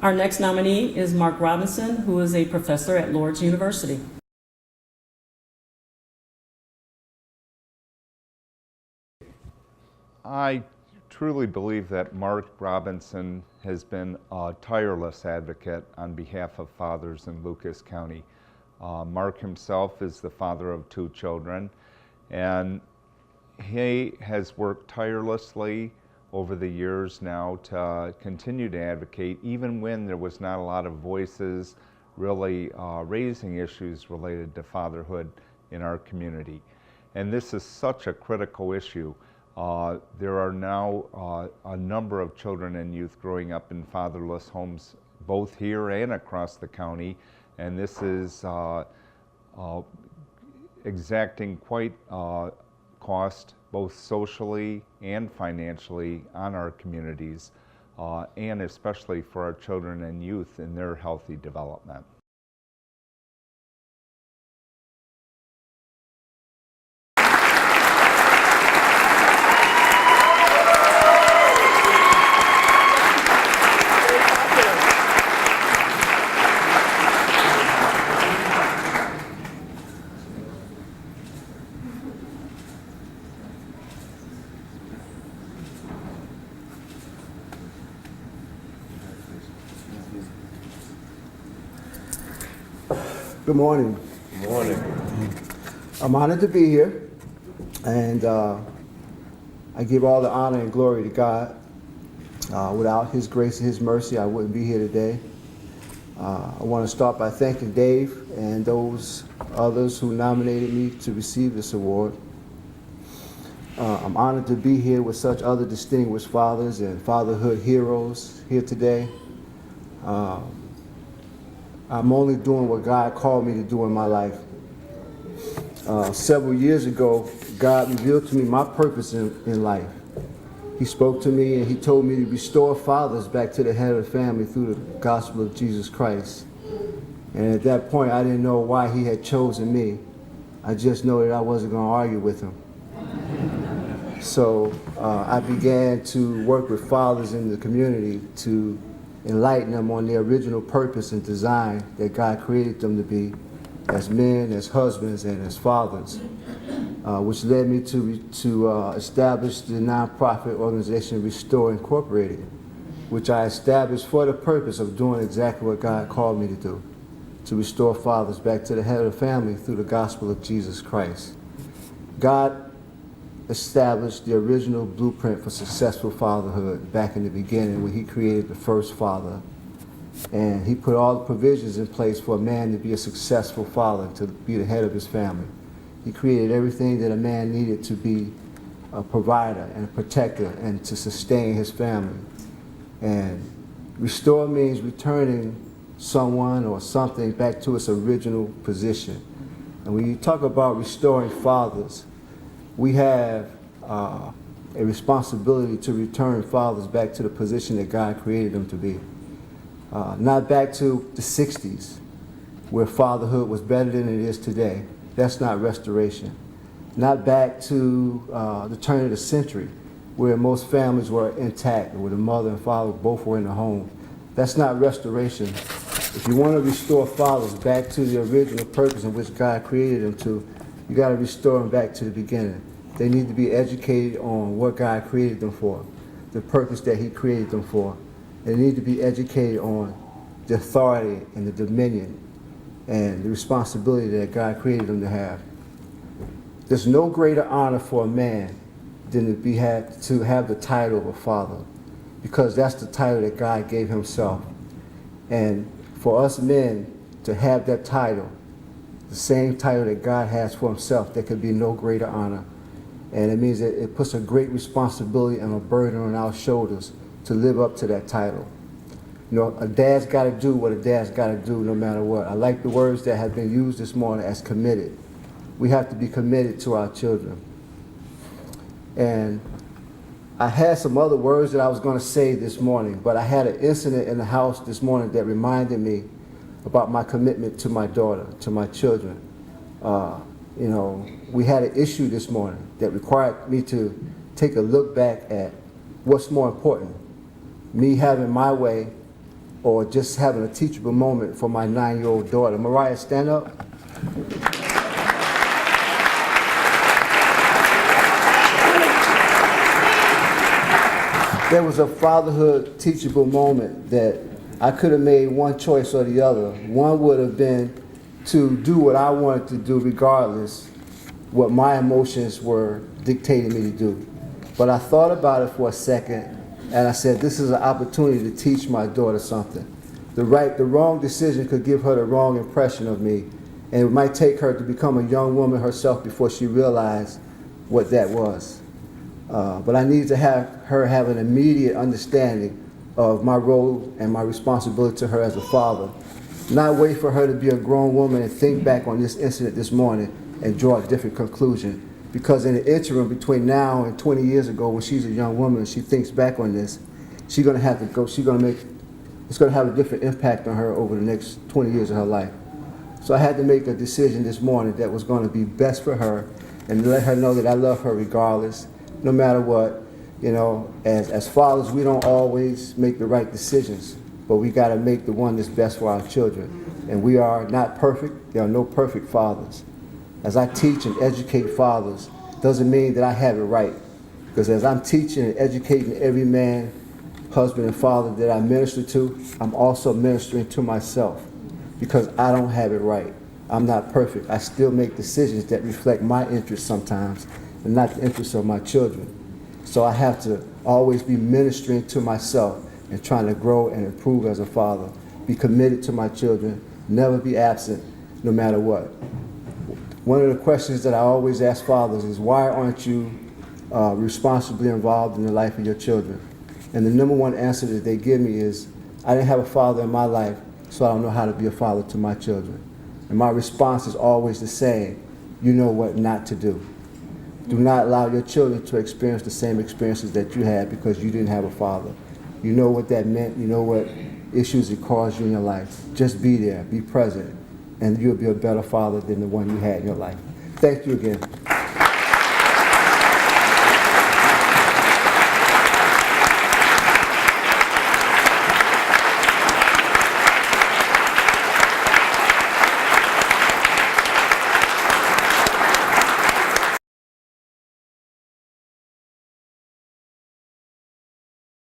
Our next nominee is Mark Robinson, who is a professor at Lourdes University. I truly believe that Mark Robinson has been a tireless advocate on behalf of fathers in Lucas County. Mark himself is the father of 2 children, and he has worked tirelessly over the years now to continue to advocate, even when there was not a lot of voices really raising issues related to fatherhood in our community. And this is such a critical issue. There are now a number of children and youth growing up in fatherless homes, both here and across the county, and this is exacting quite cost, both socially and financially, on our communities, and especially for our children and youth in their healthy development. Good morning. Good morning. I'm honored to be here, and I give all the honor and glory to God. Without His grace and His mercy, I wouldn't be here today. I want to start by thanking Dave and those others who nominated me to receive this award. I'm honored to be here with such other distinguished fathers and fatherhood heroes here today. I'm only doing what God called me to do in my life. Several years ago, God revealed to me my purpose in life. He spoke to me and He told me to restore fathers back to the head of the family through the gospel of Jesus Christ. And at that point, I didn't know why He had chosen me. I just know that I wasn't going to argue with Him. So I began to work with fathers in the community to enlighten them on their original purpose and design that God created them to be as men, as husbands, and as fathers, which led me to establish the nonprofit organization Restore Incorporated, which I established for the purpose of doing exactly what God called me to do, to restore fathers back to the head of the family through the gospel of Jesus Christ. God established the original blueprint for successful fatherhood back in the beginning when He created the first father. And He put all the provisions in place for a man to be a successful father, to be the head of his family. He created everything that a man needed to be a provider and a protector and to sustain his family. And restore means returning someone or something back to its original position. And when you talk about restoring fathers, we have a responsibility to return fathers back to the position that God created them to be. Not back to the 60s, where fatherhood was better than it is today. That's not restoration. Not back to the turn of the century, where most families were intact, where the mother and father both were in the home. That's not restoration. If you want to restore fathers back to the original purpose in which God created them to, you got to restore them back to the beginning. They need to be educated on what God created them for, the purpose that He created them for. They need to be educated on the authority and the dominion and the responsibility that God created them to have. There's no greater honor for a man than to have the title of a father, because that's the title that God gave Himself. And for us men to have that title, the same title that God has for Himself, there could be no greater honor. And it means that it puts a great responsibility and a burden on our shoulders to live up to that title. You know, a dad's got to do what a dad's got to do no matter what. I like the words that have been used this morning as committed. We have to be committed to our children. And I had some other words that I was going to say this morning, but I had an incident in the house this morning that reminded me about my commitment to my daughter, to my children. You know, we had an issue this morning that required me to take a look back at what's more important, me having my way or just having a teachable moment for my 9-year-old daughter. Mariah, stand up. There was a fatherhood teachable moment that I could have made one choice or the other. One would have been to do what I wanted to do regardless what my emotions were dictating me to do. But I thought about it for a second, and I said, this is an opportunity to teach my daughter something. The wrong decision could give her the wrong impression of me, and it might take her to become a young woman herself before she realized what that was. But I need to have her have an immediate understanding of my role and my responsibility to her as a father. Not wait for her to be a grown woman and think back on this incident this morning and draw a different conclusion. Because in the interim between now and 20 years ago, when she's a young woman and she thinks back on this, she's gonna have to go, it's gonna have a different impact on her over the next 20 years of her life. So I had to make a decision this morning that was gonna be best for her and let her know that I love her regardless, no matter what. You know, as fathers, we don't always make the right decisions, but we gotta make the one that's best for our children. And we are not perfect. There are no perfect fathers. As I teach and educate fathers, doesn't mean that I have it right. Because as I'm teaching and educating every man, husband, and father that I minister to, I'm also ministering to myself. Because I don't have it right. I'm not perfect. I still make decisions that reflect my interests sometimes, and not the interests of my children. So I have to always be ministering to myself and trying to grow and improve as a father. Be committed to my children, never be absent, no matter what. One of the questions that I always ask fathers is, why aren't you responsibly involved in the life of your children? And the number one answer that they give me is, I didn't have a father in my life, so I don't know how to be a father to my children. And my response is always the same: you know what not to do. Do not allow your children to experience the same experiences that you had because you didn't have a father. You know what that meant, you know what issues it caused you in your life. Just be there, be present, and you'll be a better father than the one you had in your life. Thank you again.